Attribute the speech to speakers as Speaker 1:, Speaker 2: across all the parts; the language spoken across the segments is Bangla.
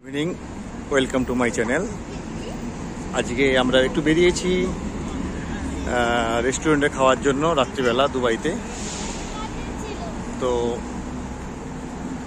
Speaker 1: Evening, welcome to my channel. আজকে আমরা একটু বেরিয়েছি রেস্টুরেন্টে খাওয়ার জন্য রাত্রিবেলা দুবাইতে। তো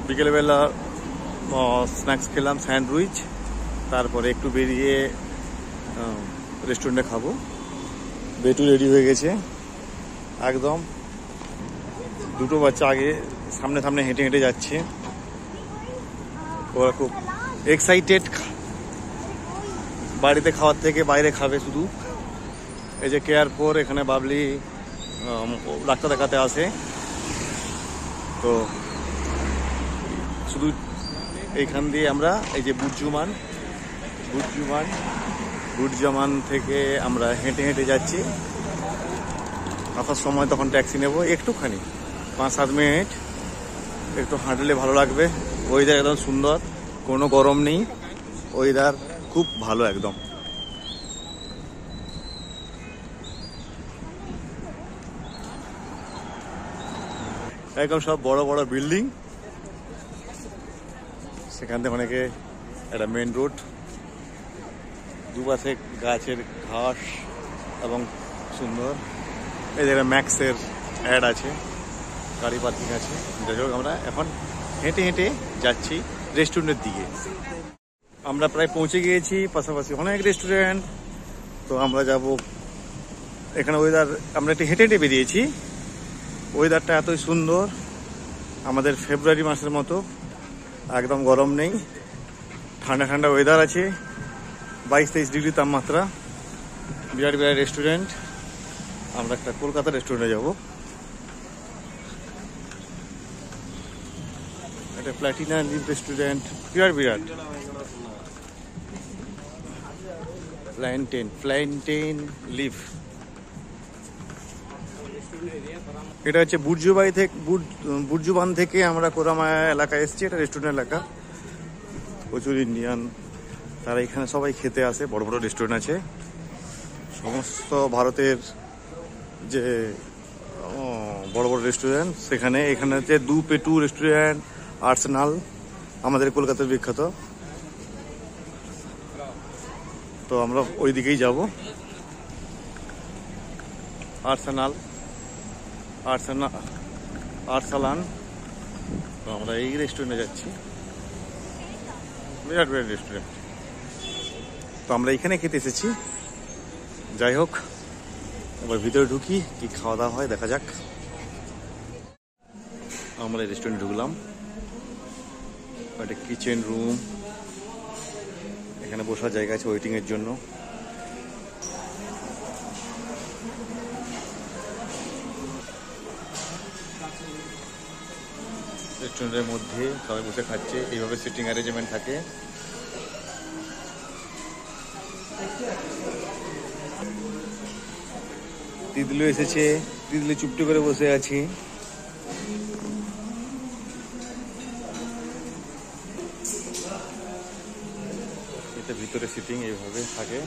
Speaker 1: বিকেলবেলা স্ন্যাক্স খেলাম, স্যান্ডউইচ, তারপরে একটু বেরিয়ে রেস্টুরেন্টে খাবো। বেটু রেডি হয়ে গেছে একদম। দুটো বাচ্চা আগে সামনে সামনে হেঁটে হেঁটে যাচ্ছে, ওরা খুব এক্সাইটেড বাড়িতে খাওয়ার থেকে বাইরে খাবে শুধু। এই যে কেয়ারপুর, এখানে বাবলি ডাক্তার দেখাতে আসে, তো শুধু এইখান দিয়ে আমরা এই যে বুর্জুমান থেকে আমরা হেঁটে হেঁটে যাচ্ছি। আসার সময় তখন ট্যাক্সি নেব, একটুখানি 5-7 মিনিট একটু হাঁটলে ভালো লাগবে। ওয়েদার একদম সুন্দর, কোনো গরম নেই, ওয়েদার খুব ভালো একদম। একদম সব বড় বড় বিল্ডিং, সেখান থেকে অনেকে একটা মেন রোড, দুপাশে গাছের ঘাস এবং সুন্দর। এই জায়গায় ম্যাক্সের অ্যাড আছে, গাড়ি পার্কিং আছে। যাই হোক, আমরা এখন হেঁটে হেঁটে যাচ্ছি রেস্টুরেন্টের দিকে। আমরা প্রায় পৌঁছে গিয়েছি, পাশাপাশি অনেক রেস্টুরেন্ট। তো আমরা যাব এখানে। ওয়েদার, আমরা একটু হেঁটে হেঁটে বেরিয়েছি, ওয়েদারটা এতই সুন্দর, আমাদের ফেব্রুয়ারি মাসের মতো, একদম গরম নেই, ঠান্ডা ঠান্ডা ওয়েদার আছে। 22-23 ডিগ্রি তাপমাত্রা। বিরাট বিরাট রেস্টুরেন্ট। আমরা একটা কলকাতা রেস্টুরেন্টে যাব, একটা প্ল্যাটিনা লিভ রেস্টুরেন্ট, বিরাট বিরাট। প্ল্যান্টেন লিভ। এটা হচ্ছে বুর্জুবান থেকে আমরা কোরামায়া এলাকায় এসেছি। এটা রেস্টুরেন্ট এলাকা, প্রচুর ইন্ডিয়ান, তারা এখানে সবাই খেতে আসে। বড় বড় রেস্টুরেন্ট আছে সমস্ত ভারতের, যে বড় বড় রেস্টুরেন্ট সেখানে। এখানে হচ্ছে দু পেটু রেস্টুরেন্ট, আর্সেনাল, আমাদের কলকাতার বিখ্যাত। তো আমরা ওই দিকেই যাব, আর্সালান। তো আমরা এই রেস্টুরেন্টে যাচ্ছি, বিরাট বিরাট রেস্টুরেন্ট। তো আমরা এখানে খেতে এসেছি। যাই হোক, এবার ভিতরে ঢুকি, কি খাওয়া দাওয়া হয় দেখা যাক। আমরা রেস্টুরেন্টে ঢুকলাম, একটা কিচেন রুম, এখানে বসার জায়গা আছে ওয়েটিং এর জন্য। রেস্টুরেন্টের মধ্যে সবাই বসে খাচ্ছে, এইভাবে সিটিং অ্যারেঞ্জমেন্ট থাকে। তিতলি এসেছে, তিতলি চুপটি করে বসে আছি। এটা ভিতরে সিটিং এইভাবে থাকে।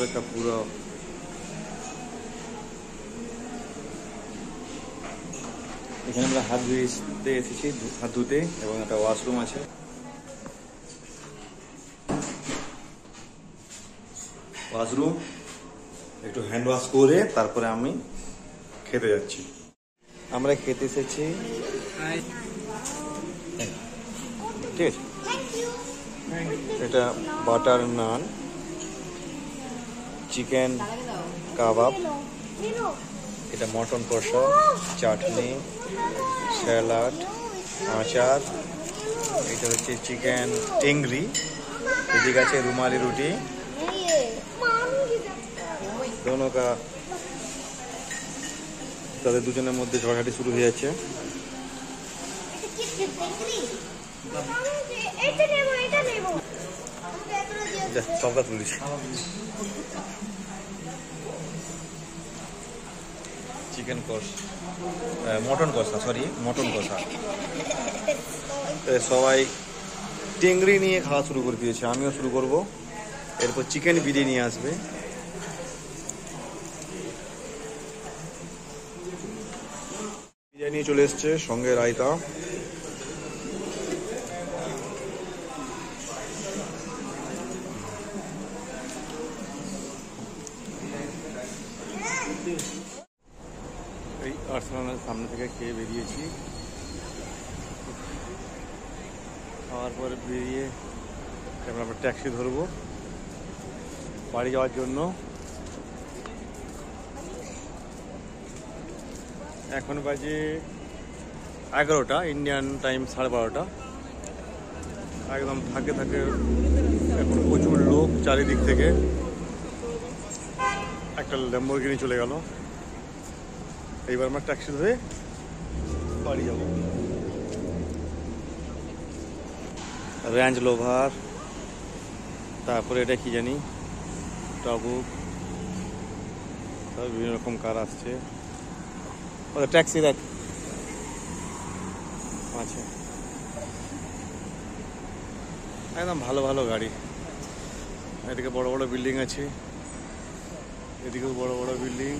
Speaker 1: একটা পুরো এখানে আমরা হাত ধুতে এসেছি, হাত ধুতে, এবং একটা ওয়াশরুম আছে। ওয়াশরুম, একটু হ্যান্ড ওয়াশ করে তারপরে আমি খেতে যাচ্ছি। আমরা খেতে এসেছি, ঠিক আছে। এটা বাটার নান, চিকেন কাবাব, এটা মটন কষা, চাটনি, স্যালাড, আচার। এটা হচ্ছে চিকেন টেংরি, এদিকে আছে রুমালি রুটি। তাদের দুজনের মধ্যে ঝড়াঝাটি শুরু হয়ে যাচ্ছে। সব কাজ বলিস। চিকেন মটন কষা, সবাই টেংরি নিয়ে খাওয়া শুরু করে দিয়েছে, আমিও শুরু করব। এরপর চিকেন বিরিয়ানি আসবে। বিরিয়ানি চলে এসছে, সঙ্গে রায়তা। এই আর্সেনালের সামনে থেকে খেয়ে বেরিয়েছি। খাওয়ার পরে বেরিয়ে এবার আমরা ট্যাক্সি ধরবো বাড়ি যাওয়ার জন্য। এখন বাজে 11টা, ইন্ডিয়ান টাইম 12:30। একদম থাকে এখন প্রচুর লোক চারিদিক থেকে। একটা ল্যাম্বরগিনি চলে গেল। এইবার আমরা ট্যাক্সি ধরে বাড়ি যাব। রেঞ্জ রোভার, তারপরে এটা কি জানি, টাবুক, বিভিন্ন রকম কার আসছে। ট্যাক্সি দেখ আচ্ছা, একদম ভালো ভালো গাড়ি। এদিকে বড় বড় বিল্ডিং আছে, এদিকেও বড় বড় বিল্ডিং।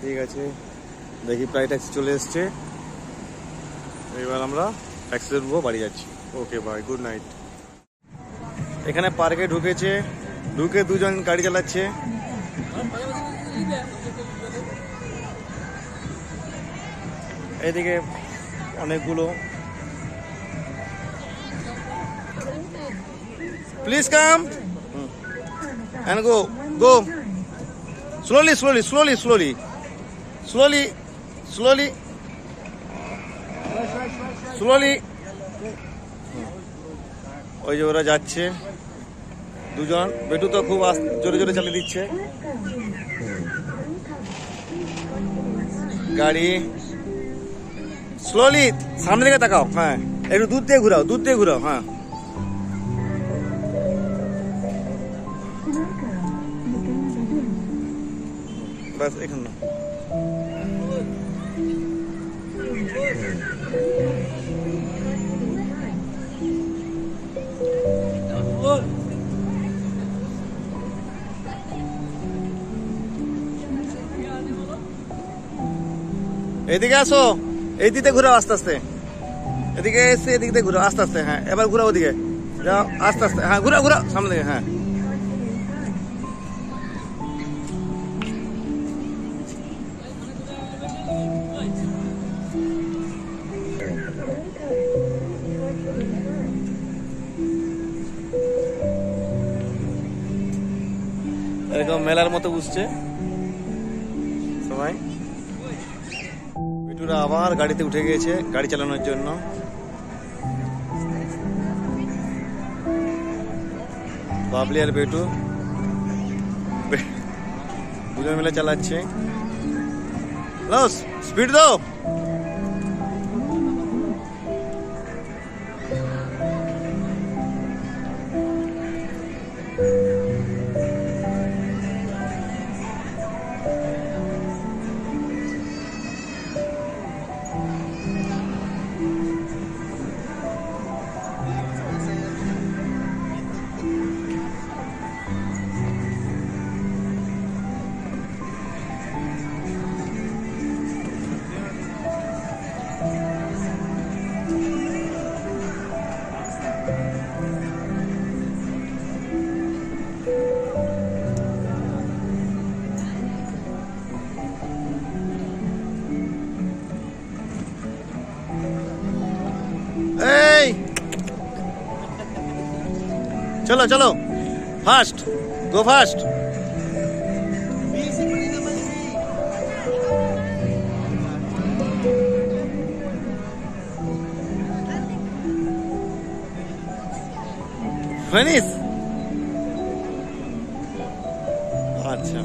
Speaker 1: ঠিক আছে, দেখি প্রায় ট্যাক্সি চলে এসছে। এবার আমরা ট্যাক্সি ধরবো, বাড়ি যাচ্ছি। Okay bye, good night. এখানে পার্কে ঢুকেছে, ঢুকে দুজন গাড়ি চালাচ্ছে। এদিকে অনেকগুলো। Please come and go slowly ওই যে ওরা যাচ্ছে দুজন। বেটু তো খুব জোরে জোরে চালিয়ে দিচ্ছে গাড়ি। স্লোলি সামনে দিকে তাকাও। হ্যাঁ, একটু দূর দিয়ে ঘুরাও। হ্যাঁ, বাস এখানে না। এদিকে আসো, এই দিকে ঘুরাও আস্তে আস্তে। এদিকে এসে এদিকে ঘুরাও আস্তে আস্তে। হ্যাঁ, এবার ঘুরাও ওদিকে যাও আস্তে আস্তে। হ্যাঁ, ঘুরাও সামনে দিকে। হ্যাঁ, এরকম মেলার মতো বুঝছে সবাই। বিটুরা আবার গাড়িতে উঠে গিয়েছে গাড়ি চালানোর জন্য। বাবলি আর বেটু দুজন মিলে চালাচ্ছে। স্পিড দাও। चलो चलो फास्ट गो फास्ट। फिनिश। अच्छा